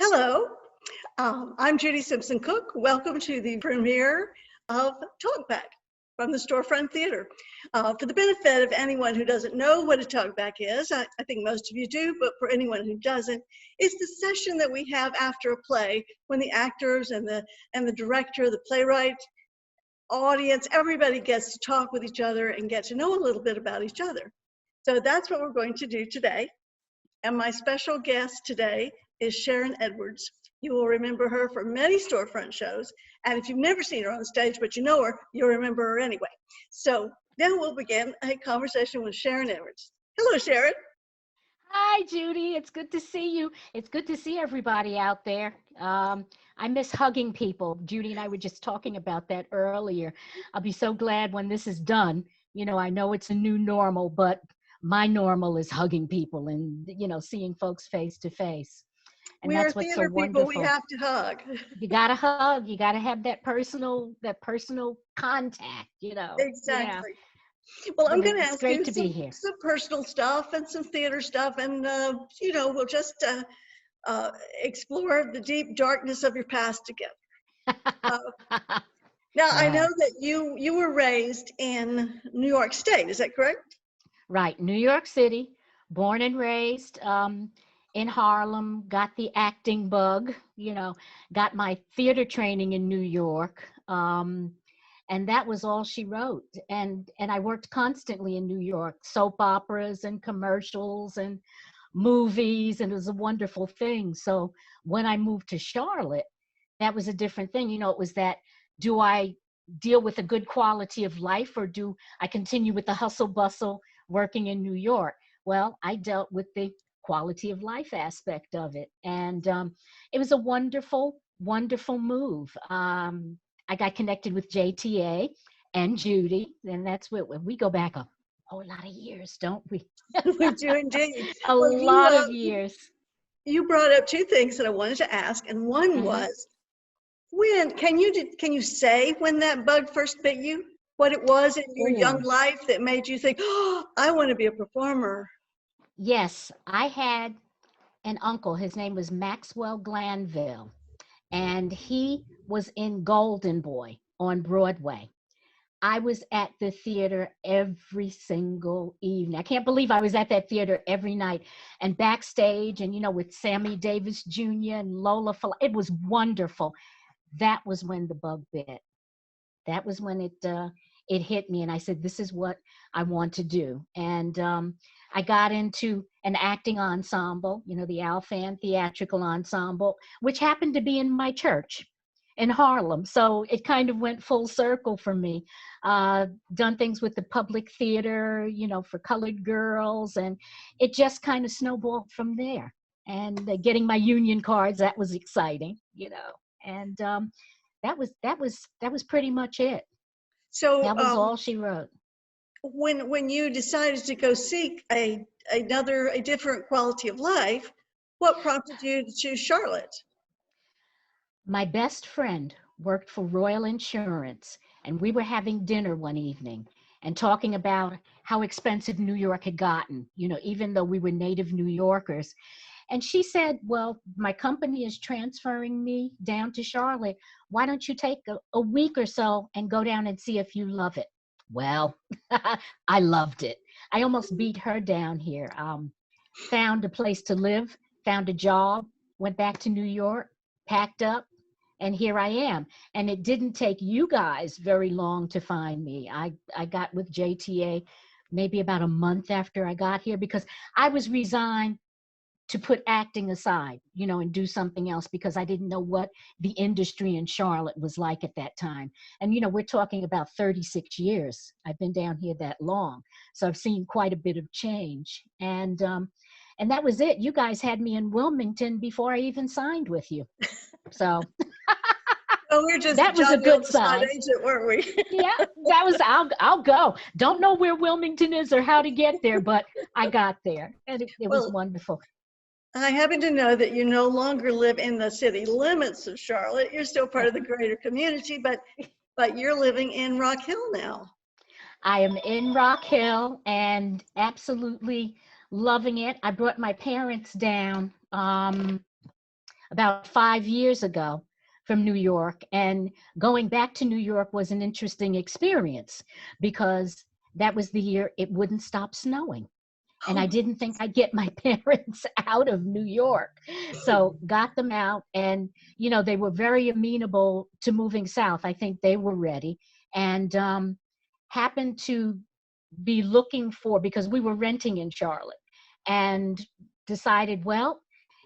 Hello, I'm Judy Simpson Cook. Welcome to the premiere of Talkback from the Storefront Theater. For the benefit of anyone who doesn't know what a Talkback is, I think most of you do, but for anyone who doesn't, it's the session that we have after a play when the actors and the director, the playwright, audience, everybody gets to talk with each other and get to know a little bit about each other. So that's what we're going to do today. And my special guest today is Sharrin Edwards. You will remember her from many Storefront shows. And if you've never seen her on stage, but you know her, you'll remember her anyway. So now we'll begin a conversation with Sharrin Edwards. Hello, Sharrin. Hi, Judy. It's good to see you. It's good to see everybody out there. I miss hugging people. Judy and I were just talking about that earlier. I'll be so glad when this is done. You know, I know it's a new normal, but my normal is hugging people and, you know, seeing folks face to face. And We are that's what's so theater people, we wonderful. have to hug. You gotta hug. You gotta have that personal contact, you know. Yeah. Exactly. Well, I'm But going to it's ask great you to be here. some personal stuff and some theater stuff, and we'll just explore the deep darkness of your past together. Uh, Now, I know Yeah. that you were raised in New York State. Is that correct? Right, New York City, born and raised in Harlem, got the acting bug, you know, got my theater training in New York. And that was all she wrote. And I worked constantly in New York, soap operas and commercials and movies, and it was a wonderful thing. So when I moved to Charlotte, that was a different thing. You know, it was that, do I deal with a good quality of life, or do I continue with the hustle bustle working in New York? Well, I dealt with the quality of life aspect of it. And it was a wonderful, wonderful move. I got connected with JTA and Judy, and that's what we go back a whole lot of years, don't we? We do indeed. A Well, lot of years. you brought up two things that I wanted to ask, and one Mhm. was, when can you say when that bug first bit you? What it was in your young Ooh. life that made you think, oh, I want to be a performer? Yes, I had an uncle. His name was Maxwell Glanville, and he was in Golden Boy on Broadway. I was at the theater every single evening. I can't believe I was at that theater every night and backstage, and, you know, with Sammy Davis Jr. and Lola. It was wonderful. That was when the bug bit. That was when it hit me, and I said, this is what I want to do. And I got into an acting ensemble, you know, the Alfan Theatrical Ensemble, which happened to be in my church in Harlem. So it kind of went full circle for me. Done things with the public theater, you know, for colored girls, and it just kind of snowballed from there. And getting my union cards, that was exciting, you know. And that was pretty much it. So That was all she wrote. when you decided to go seek a different quality of life, what prompted you to choose Charlotte? My best friend worked for Royal Insurance, and we were having dinner one evening and talking about how expensive New York had gotten, you know, even though we were native New Yorkers. And she said, well, my company is transferring me down to Charlotte. Why don't you take a week or so and go down and see if you love it? Well, I loved it. I almost beat her down here. Found a place to live, found a job, went back to New York, packed up, and here I am. And it didn't take you guys very long to find me. I got with JTA maybe about a month after I got here, because I was resigned to put acting aside, you know, and do something else, because I didn't know what the industry in Charlotte was like at that time. And, you know, we're talking about 36 years. I've been down here that long. So I've seen quite a bit of change. And that was it. You guys had me in Wilmington before I even signed with you. So Oh, we're just that was a Johnny on good the spot sign. agent, weren't we? Yeah, that was, I'll go. Don't know where Wilmington is or how to get there, but I got there, and it was Well, wonderful. I happen to know that you no longer live in the city limits of Charlotte. You're still part of the greater community, but you're living in Rock Hill now. I am in Rock Hill and absolutely loving it. I brought my parents down about 5 years ago from New York. And going back to New York was an interesting experience because that was the year it wouldn't stop snowing. And I didn't think I'd get my parents out of New York. So got them out, and, they were very amenable to moving south. I think they were ready, and happened to be looking for, because we were renting in Charlotte, and decided, well,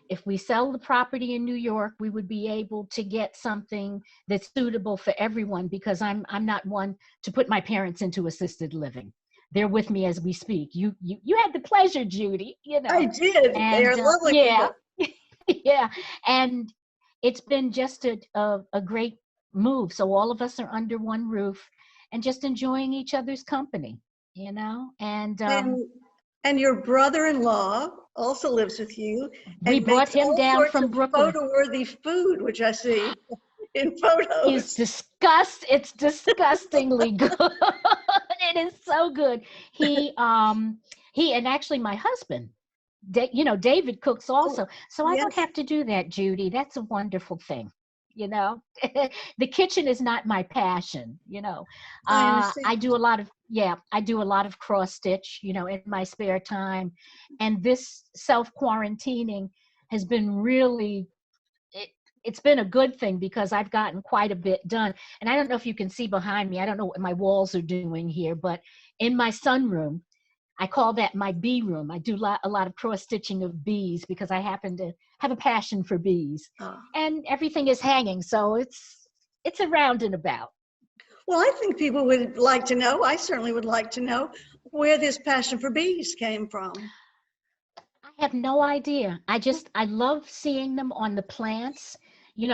if we sell the property in New York, we would be able to get something that's suitable for everyone, because I'm not one to put my parents into assisted living. They're with me as we speak. You had the pleasure, Judy, I did. And They're lovely yeah, people. yeah. And it's been just a great move. So all of us are under one roof and just enjoying each other's company, and And your brother-in-law also lives with you we and brought makes him all down sorts from of Brooklyn. photo-worthy food, which I see in It's photos. it's disgustingly good. It is so good. He and actually my husband, David cooks Oh, also. So I don't yes, have to do that, Judy. That's a wonderful thing. The kitchen is not my passion. I understand. I do a lot of cross stitch, in my spare time. And this self-quarantining has been really, it's been a good thing because I've gotten quite a bit done. And I don't know if you can see behind me, I don't know what my walls are doing here, but in my sunroom, I call that my bee room. I do a lot of cross stitching of bees because I happen to have a passion for bees, Oh. and everything is hanging. So it's around and about. Well, I think people would like to know, I certainly would like to know, where this passion for bees came from. I have no idea. I love seeing them on the plants,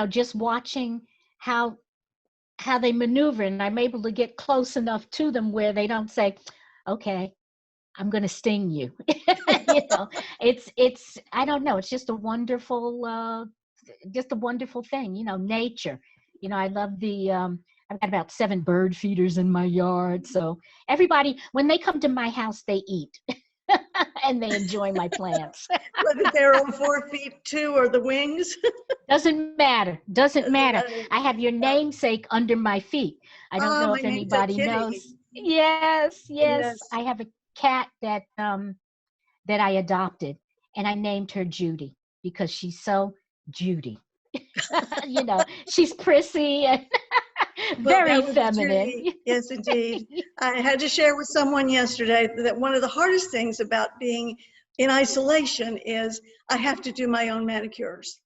just watching how they maneuver, and I'm able to get close enough to them where they don't say, okay, I'm going to sting you. It's I don't know. It's just a wonderful thing, nature. I love I've got about 7 bird feeders in my yard. So everybody, when they come to my house, they eat and they enjoy my plants. Whether they're on 4 feet too or the wings. Doesn't matter. Doesn't Doesn't matter. matter. I have your namesake under my feet. I don't Oh, know my if name's a anybody kitty. knows. Yes, yes. Yes. I have a cat that I adopted, and I named her Judy because she's so Judy. She's prissy and Well, very that was feminine. Judy. Yes, indeed. I had to share with someone yesterday that one of the hardest things about being in isolation is I have to do my own manicures.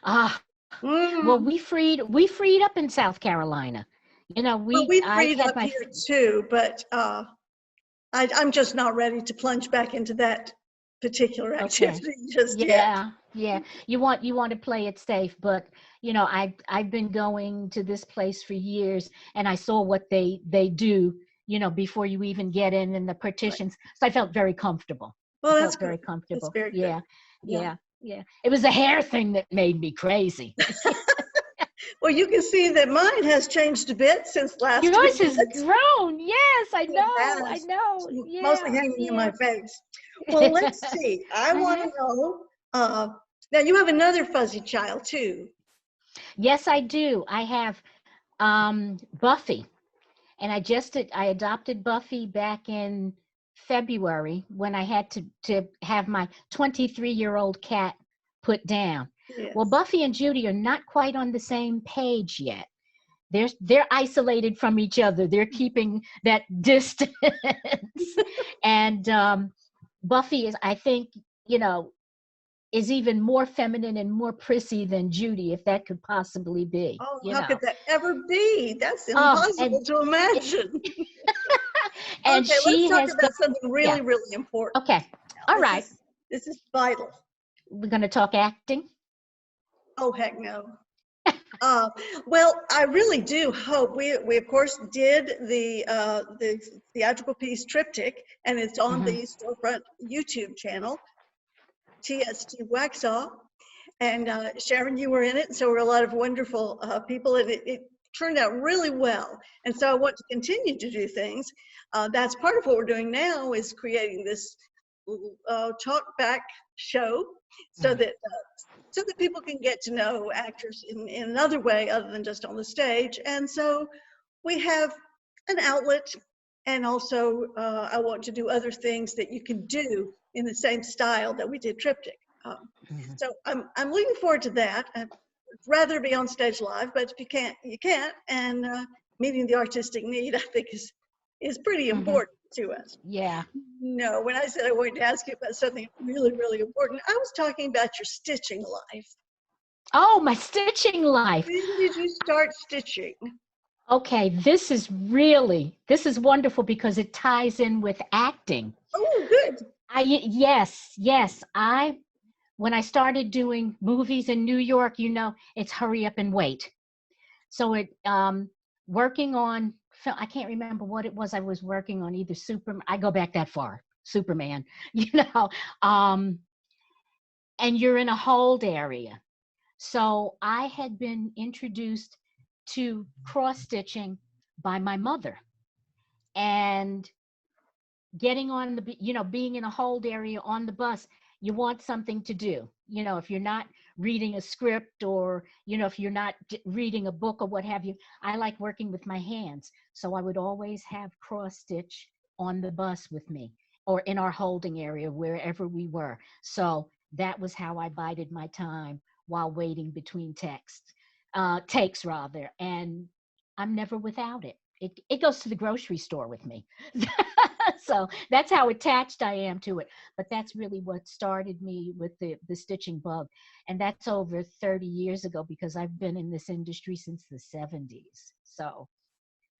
Ah, well, Mm. we freed up in South Carolina. Well, we I've freed had up my here too, but I'm just not ready to plunge back into that particular okay. activity just yet. Yeah, yeah. You want to play it safe, but I've been going to this place for years, and I saw what they do, before you even get in, and the Right. partitions. So I felt very comfortable. I Well, that's felt good. very That's comfortable. very good. Yeah, Yeah. yeah, yeah. It was the hair thing that made me crazy. Well, you can see that mine has changed a bit since last we Yours met. has grown. Yes, I It know. I has. know. It's mostly Yeah, hanging in yeah. my face. Well, let's see. I want Uh-huh. to know. Now you have another fuzzy child too. Yes, I do. I have Buffy. And I adopted Buffy back in February when I had to have my 23-year-old cat put down. Well, Yes. Buffy and Judy are not quite on the same page yet. They're isolated from each other. They're keeping that distance. And Buffy is, I think, is even more feminine and more prissy than Judy, if that could possibly be. Oh, how could that ever be? That's Oh, impossible to imagine. and Okay, let's she talk has about something yeah. really, really important. Okay. Now, All this right. is this is vital. We're going to talk acting. Oh, heck no. Uh, well, I really do hope we of course did the theatrical piece Triptych, and it's on Mm-hmm. the Storefront YouTube channel, TST Waxhaw, and Sharrin, you were in it, so were a lot of wonderful people, and it turned out really well. And so I want to continue to do things. That's part of what we're doing now is creating this talk back show so that people can get to know actors in another way other than just on the stage. And so we have an outlet, and also I want to do other things that you can do in the same style that we did Triptych. Mhm. So I'm looking forward to that. I'd rather be on stage live, but if you can't, you can't. And meeting the artistic need, I think, is pretty Mhm. important to us. Yeah. No, when I said I wanted to ask you about something really, really important, I was talking about your stitching life. Oh, my stitching life. When did you start stitching? Okay, this is wonderful because it ties in with acting. Oh, good. Yes. When I started doing movies in New York, it's hurry up and wait. So working on I can't remember what it was I was working on, either Superman. I go back that far, Superman, um, and you're in a hold area. So I had been introduced to cross stitching by my mother, and getting on being in a hold area on the bus, you want something to do. If you're not reading a script, or if you're not reading a book or what have you, I like working with my hands. So I would always have cross stitch on the bus with me, or in our holding area, wherever we were. So that was how I bided my time while waiting between takes rather. And I'm never without it. It goes to the grocery store with me. So that's how attached I am to it. But that's really what started me with the stitching bug. And that's over 30 years ago, because I've been in this industry since the 70s. So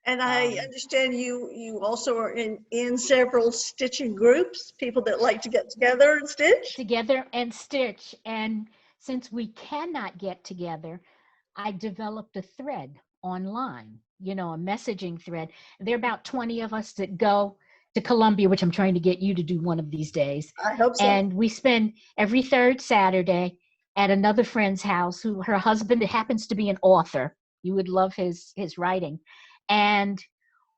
And I um, understand you also are in several stitching groups, people that like to get together and stitch. together and stitch. And since we cannot get together, I developed a thread online, a messaging thread. There are about 20 of us that go to Columbia, which I'm trying to get you to do one of these days. I hope so. And we spend every third Saturday at another friend's house, who her husband happens to be an author. You would love his writing. And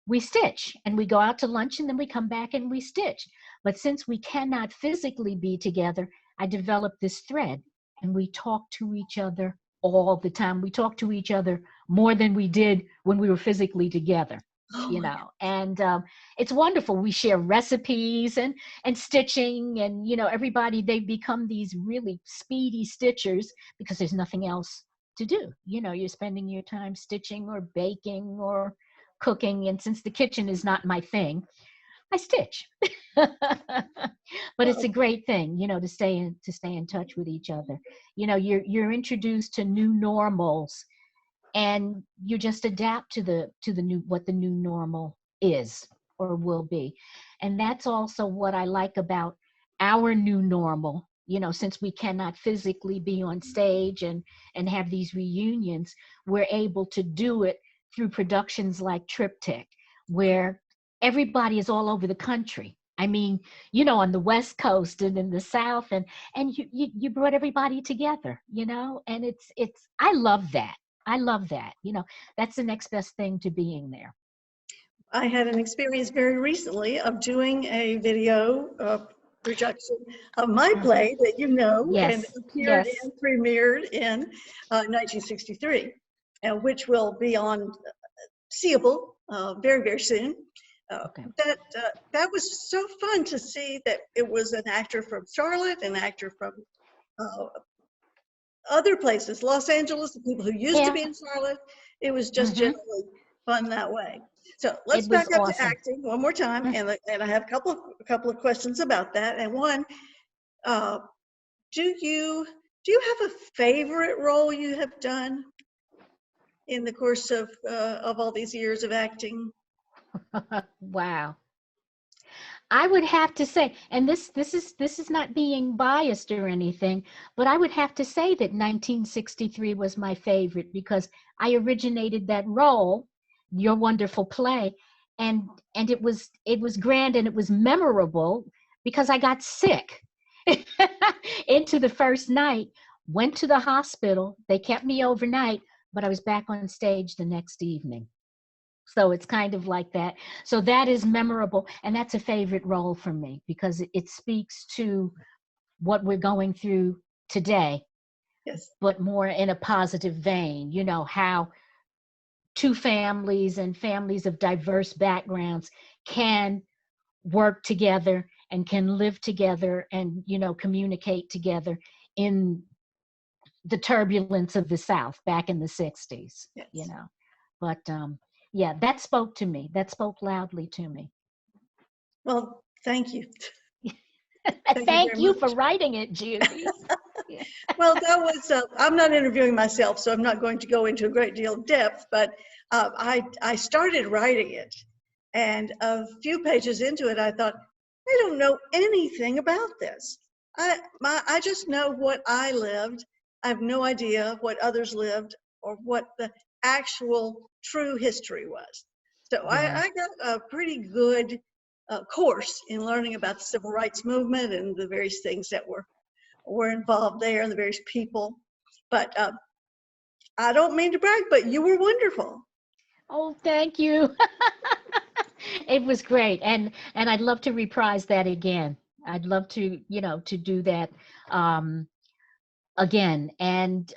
we stitch, and we go out to lunch, and then we come back and we stitch. But since we cannot physically be together, I developed this thread, and we talk to each other all the time. We talk to each other more than we did when we were physically together. Oh my God. And it's wonderful. We share recipes and stitching, and everybody, they've become these really speedy stitchers because there's nothing else to do. You're spending your time stitching or baking or cooking, and since the kitchen is not my thing, I stitch. But it's a Well, great thing, to stay in touch with each other. You're introduced to new normals, and you just adapt to the new, what the new normal is or will be. And that's also what I like about our new normal. Since we cannot physically be on stage and have these reunions, we're able to do it through productions like Triptych, where everybody is all over the country. I mean, on the West Coast and in the South, and you brought everybody together, and it's I love that. I love that. That's the next best thing to being there. I had an experience very recently of doing a video projection of my Mhm. play that and Yes, appeared yes. and premiered in 1963, and which will be on seeable very, very soon. Uh, Okay. that was so fun to see that it was an actor from Charlotte, an actor from uh, other places, Los Angeles, the people who used to Yeah. be in Charlotte. It was just Hmm. generally fun that way. So let's It was back up to awesome. acting one more time, Mm. and I have a couple of questions about that. And one, uh, do you have a favorite role you have done in the course of all these years of acting? Wow. I would have to say, and this is not being biased or anything, but I would have to say that 1963 was my favorite, because I originated that role, Your Wonderful Play, and it was grand, and it was memorable because I got sick into the first night, went to the hospital, they kept me overnight, but I was back on stage the next evening. So it's kind of like that. So that is memorable, and that's a favorite role for me because it speaks to what we're going through today, Yes. but more in a positive vein. You know, how two families and families of diverse backgrounds can work together and can live together and, you know, communicate together in the turbulence of the South back in the 60s, Yes. you know. But yeah, that spoke to me. That spoke loudly to me. Well, thank you. Thank you you very for much. writing it, Judy. Yeah. Well, that was, I'm not interviewing myself, so I'm not going to go into a great deal of depth, but I started writing it. And a few pages into it, I thought, I don't know anything about this. I just know what I lived. I have no idea what others lived or what the actual true history was. So Yeah. I got a pretty good course in learning about the civil rights movement and the various things that were involved there and the various people. But I don't mean to brag, but you were wonderful. Oh, thank you. It was great. And I'd love to reprise that again. I'd love to, you know, to do that again. And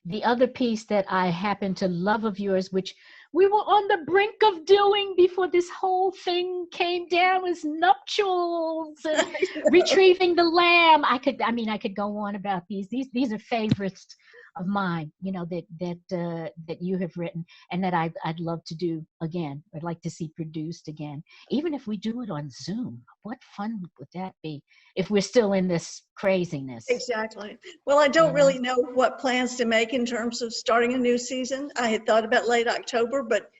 the other piece that I happen to love of yours, which we were on the brink of doing before this whole thing came down, was nuptials and retrieving the lamb. I could go on about these. These are favorites of mine, you know, that you have written and that I'd love to do again. I'd like to see produced again, even if we do it on Zoom. What fun would that be if we're still in this craziness? Exactly. Well, I don't really know what plans to make in terms of starting a new season. I had thought about late October, but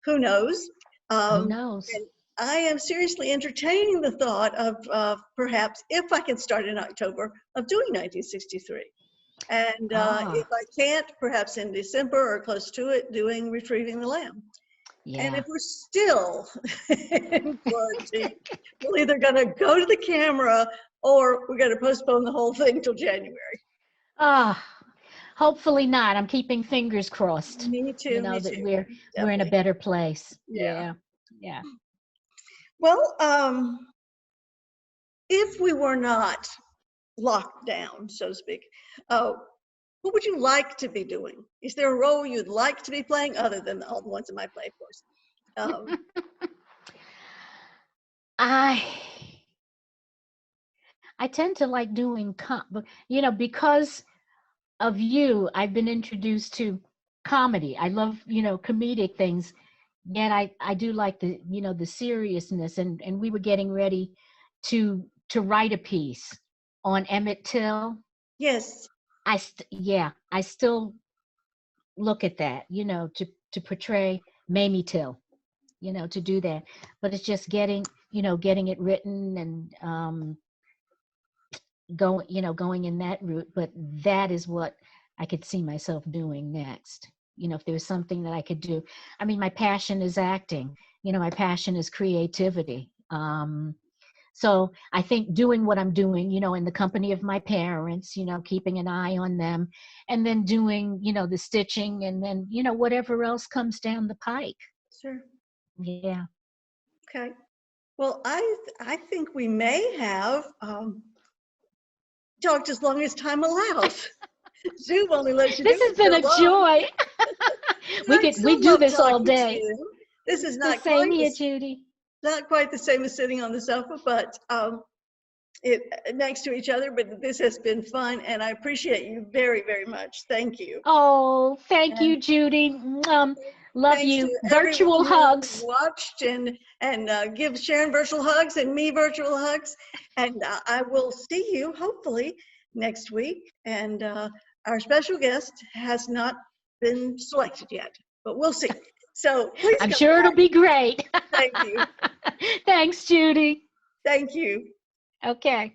who knows? Who knows? And I am seriously entertaining the thought of perhaps, if I can start in October, of doing 1963. And if I can't, perhaps in December or close to it, doing Retrieving the Lamb. Yeah. And if we're still in quarantine, we're either going to go to the camera or we're going to postpone the whole thing till January. Hopefully not. I'm keeping fingers crossed. Me too. You know, Me that too. we're in a Definitely. better place. Yeah. Yeah. Well, if we were not locked down, so to speak, what would you like to be doing? Is there a role you'd like to be playing other than all the ones in my play, of course? I tend to like doing you know, because of you, I've been introduced to comedy. I love, you know, comedic things. Yet I do like the, you know, the seriousness, and we were getting ready to write a piece on Emmett Till. Yes. I still look at that, you know, to portray Mamie Till, you know, to do that. But it's just getting it written and going in that route. But that is what I could see myself doing next. You know, if there was something that I could do. I mean, my passion is acting. You know, my passion is creativity. So I think doing what I'm doing, you know, in the company of my parents, you know, keeping an eye on them, and then doing, you know, the stitching, and then, you know, whatever else comes down the pike. Sure. Yeah. Okay. Well, I think we may have talked as long as time allows. Zoom only lets you do This has it been so a long. joy. we do love this all talking to day. you. This is The not same quite here, Judy. not quite the same as sitting on the sofa, but it next to each other. But this has been fun, and I appreciate you very, very much. Thank you. Oh, thank And you, Judy. Love thanks you. to Virtual everyone who hugs. watched and give Sharrin virtual hugs and me virtual hugs. And I will see you hopefully next week. And our special guest has not been selected yet, but we'll see. So please I'm come sure back. it'll be great. Thank you. Thanks, Judy. Thank you. Okay.